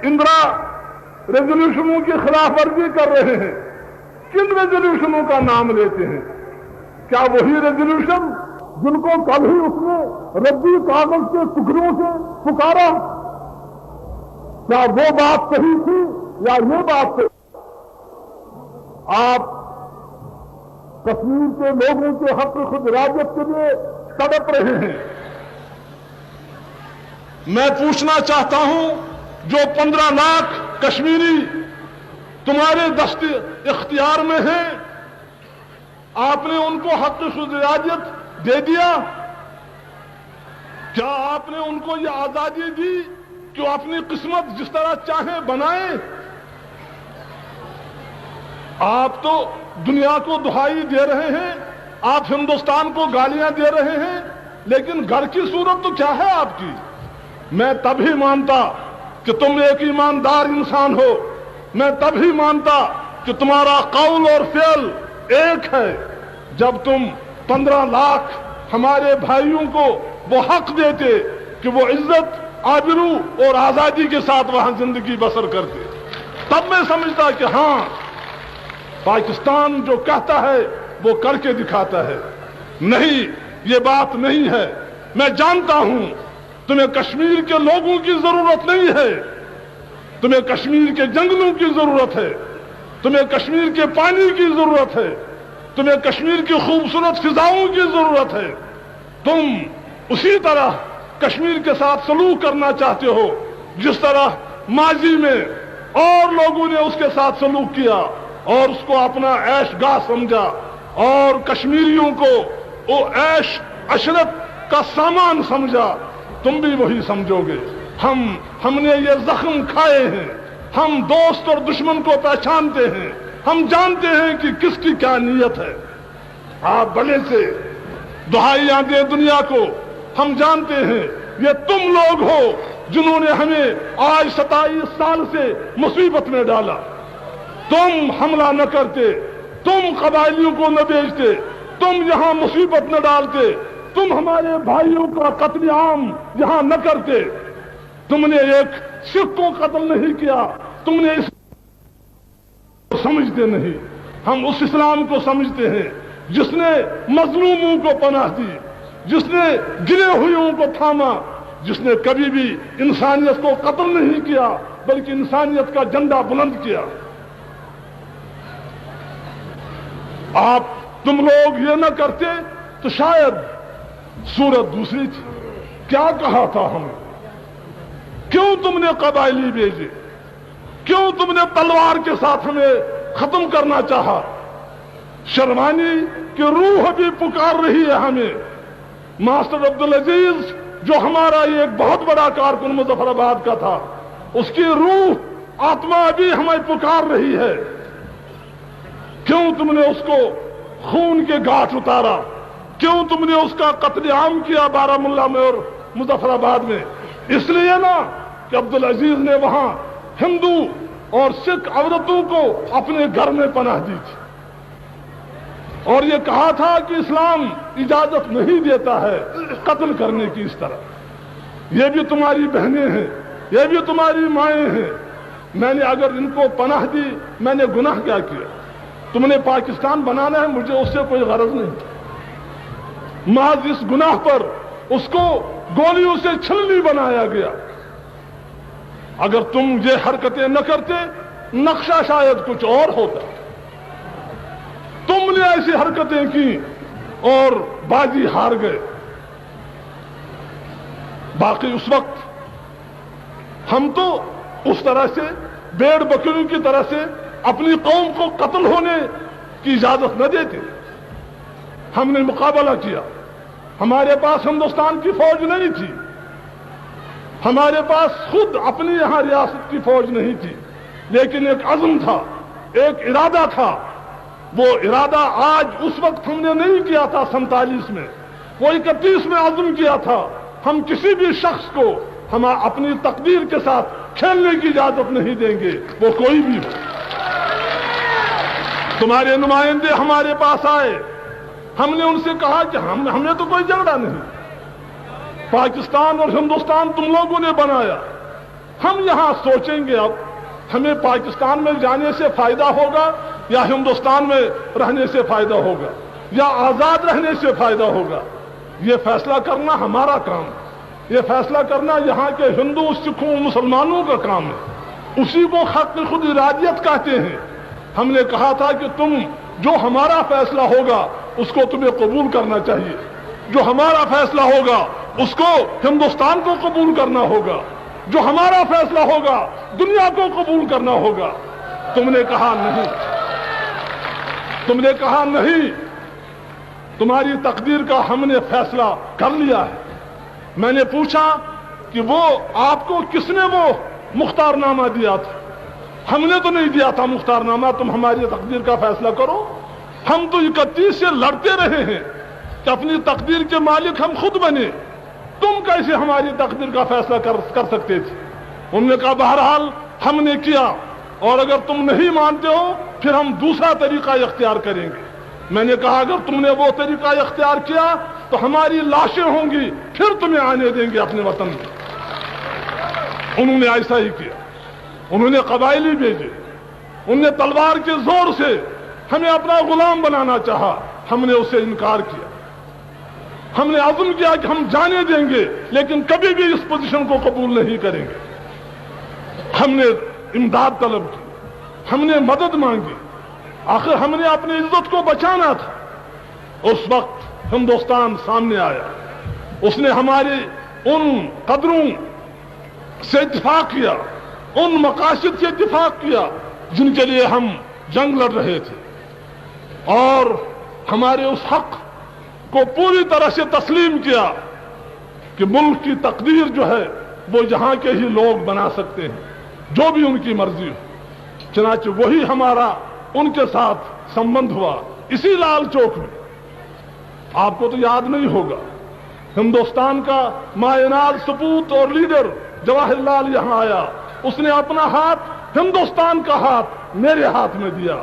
اندرا ریزولوشنوں کی خلاف ورزی کر رہے ہیں، کن ریزولوشنوں کا نام لیتے ہیں؟ کیا وہی ریزولوشن جن کو کل ہی اس نے ربی کاغذ کے ٹکڑوں سے پکارا، کیا وہ بات صحیح تھی یا یہ بات صحیح؟ آپ کشمیر کے لوگوں کے حق خود ارادت کے لیے تڑپ رہے ہیں۔ میں پوچھنا چاہتا ہوں، جو 15 لاکھ کشمیری تمہارے دست اختیار میں ہیں، آپ نے ان کو حق خود ارادت دے دیا؟ کیا آپ نے ان کو یہ آزادی دی کہ وہ اپنی قسمت جس طرح چاہیں بنائیں؟ آپ تو دنیا کو دہائی دے رہے ہیں، آپ ہندوستان کو گالیاں دے رہے ہیں، لیکن گھر کی صورت تو کیا ہے آپ کی؟ میں تب ہی مانتا کہ تم ایک ایماندار انسان ہو، میں تب ہی مانتا کہ تمہارا قول اور فعل ایک ہے جب تم 15 لاکھ ہمارے بھائیوں کو وہ حق دیتے کہ وہ عزت، آبرو اور آزادی کے ساتھ وہاں زندگی بسر کرتے۔ تب میں سمجھتا کہ ہاں، پاکستان جو کہتا ہے وہ کر کے دکھاتا ہے۔ نہیں، یہ بات نہیں ہے۔ میں جانتا ہوں تمہیں کشمیر کے لوگوں کی ضرورت نہیں ہے، تمہیں کشمیر کے جنگلوں کی ضرورت ہے، تمہیں کشمیر کے پانی کی ضرورت ہے، تمہیں کشمیر کی خوبصورت فضاؤں کی ضرورت ہے۔ تم اسی طرح کشمیر کے ساتھ سلوک کرنا چاہتے ہو جس طرح ماضی میں اور لوگوں نے اس کے ساتھ سلوک کیا اور اس کو اپنا عیش گاہ سمجھا اور کشمیریوں کو وہ عیش عشرت کا سامان سمجھا۔ تم بھی وہی سمجھو گے۔ ہم نے یہ زخم کھائے ہیں، ہم دوست اور دشمن کو پہچانتے ہیں، ہم جانتے ہیں کہ کس کی کیا نیت ہے۔ آپ بڑے سے دہائیاں دیں دنیا کو، ہم جانتے ہیں یہ تم لوگ ہو جنہوں نے ہمیں آج 27 سال سے مصیبت میں ڈالا۔ تم حملہ نہ کرتے، تم قبائلیوں کو نہ بیچتے، تم یہاں مصیبت نہ ڈالتے، تم ہمارے بھائیوں کا قتل عام یہاں نہ کرتے، تم نے ایک سکھ کو قتل نہیں کیا، تم نے اس سمجھتے نہیں۔ ہم اس اسلام کو سمجھتے ہیں جس نے مظلوموں کو پناہ دی، جس نے گرے ہوئوں کو تھاما، جس نے کبھی بھی انسانیت کو قتل نہیں کیا بلکہ انسانیت کا جھنڈا بلند کیا۔ تم لوگ یہ نہ کرتے تو شاید صورت دوسری تھی۔ کیا کہا تھا ہمیں؟ کیوں تم نے قبائلی بھیجے؟ کیوں تم نے تلوار کے ساتھ ہمیں ختم کرنا چاہا؟ شرمانی کی روح بھی پکار رہی ہے ہمیں۔ ماسٹر عبدالعزیز جو ہمارا یہ ایک بہت بڑا کارکن مظفر آباد کا تھا، اس کی روح آتما بھی ہمیں پکار رہی ہے۔ کیوں تم نے اس کو خون کے گھاٹ اتارا؟ کیوں تم نے اس کا قتل عام کیا بارہ مولہ میں اور مظفر آباد میں؟ اس لیے نا کہ عبدالعزیز نے وہاں ہندو اور سکھ عورتوں کو اپنے گھر میں پناہ دی تھی اور یہ کہا تھا کہ اسلام اجازت نہیں دیتا ہے قتل کرنے کی اس طرح۔ یہ بھی تمہاری بہنیں ہیں، یہ بھی تمہاری مائیں ہیں۔ میں نے اگر ان کو پناہ دی، میں نے گناہ کیا کیا؟ تم نے پاکستان بنانا ہے، مجھے اس سے کوئی غرض نہیں۔ محض اس گناہ پر اس کو گولیوں سے چھلنی بنایا گیا۔ اگر تم یہ حرکتیں نہ کرتے، نقشہ شاید کچھ اور ہوتا۔ تم نے ایسی حرکتیں کی اور بازی ہار گئے۔ باقی اس وقت ہم تو اس طرح سے بھیڑ بکریوں کی طرح سے اپنی قوم کو قتل ہونے کی اجازت نہ دیتے۔ ہم نے مقابلہ کیا۔ ہمارے پاس ہندوستان کی فوج نہیں تھی، ہمارے پاس خود اپنی یہاں ریاست کی فوج نہیں تھی، لیکن ایک عزم تھا، ایک ارادہ تھا۔ وہ ارادہ آج اس وقت ہم نے نہیں کیا تھا 47 میں، وہ 31 میں عزم کیا تھا۔ ہم کسی بھی شخص کو ہم اپنی تقدیر کے ساتھ کھیلنے کی اجازت نہیں دیں گے، وہ کوئی بھی ہو۔ تمہارے نمائندے ہمارے پاس آئے، ہم نے ان سے کہا کہ ہمیں تو کوئی جھگڑا نہیں، پاکستان اور ہندوستان تم لوگوں نے بنایا، ہم یہاں سوچیں گے اب ہمیں پاکستان میں جانے سے فائدہ ہوگا یا ہندوستان میں رہنے سے فائدہ ہوگا یا آزاد رہنے سے فائدہ ہوگا. یہ فیصلہ کرنا ہمارا کام ہے. یہ فیصلہ کرنا یہاں کے ہندو سکھوں مسلمانوں کا کام ہے. اسی کو حق خود ارادیت کہتے ہیں. ہم نے کہا تھا کہ تم جو ہمارا فیصلہ ہوگا اس کو تمہیں قبول کرنا چاہیے. جو ہمارا فیصلہ ہوگا اس کو ہندوستان کو قبول کرنا ہوگا. جو ہمارا فیصلہ ہوگا دنیا کو قبول کرنا ہوگا. تم نے کہا نہیں. تم نے کہا نہیں. تمہاری تقدیر کا ہم نے فیصلہ کر لیا ہے. میں نے پوچھا کہ وہ آپ کو کس نے وہ مختار نامہ دیا تھا؟ ہم نے تو نہیں دیا تھا مختار نامہ. تم ہماری تقدیر کا فیصلہ کرو. ہم تو 31 سے لڑتے رہے ہیں کہ اپنی تقدیر کے مالک ہم خود بنے. تم کیسے ہماری تقدیر کا فیصلہ کر سکتے تھے؟ انہوں نے کہا بہرحال ہم نے کیا اور اگر تم نہیں مانتے ہو پھر ہم دوسرا طریقہ اختیار کریں گے. میں نے کہا اگر تم نے وہ طریقہ اختیار کیا تو ہماری لاشیں ہوں گی پھر تمہیں آنے دیں گے اپنے وطن میں. انہوں نے ایسا ہی کیا. انہوں نے قبائلی بھیجے. انہوں نے تلوار کے زور سے ہمیں اپنا غلام بنانا چاہا. ہم نے اسے انکار کیا. ہم نے عزم کیا کہ ہم جانے دیں گے لیکن کبھی بھی اس پوزیشن کو قبول نہیں کریں گے. ہم نے امداد طلب کی. ہم نے مدد مانگی. آخر ہم نے اپنی عزت کو بچانا تھا. اس وقت ہندوستان سامنے آیا. اس نے ہمارے ان قدروں سے اتفاق کیا, ان مقاصد سے اتفاق کیا جن کے لیے ہم جنگ لڑ رہے تھے, اور ہمارے اس حق کو پوری طرح سے تسلیم کیا کہ ملک کی تقدیر جو ہے وہ یہاں کے ہی لوگ بنا سکتے ہیں جو بھی ان کی مرضی ہو. چنانچہ وہی ہمارا ان کے ساتھ سمبند ہوا اسی لال چوک میں. آپ کو تو یاد نہیں ہوگا, ہندوستان کا مایناز سپوت اور لیڈر جواہر لال یہاں آیا. اس نے اپنا ہاتھ ہندوستان کا ہاتھ میرے ہاتھ میں دیا.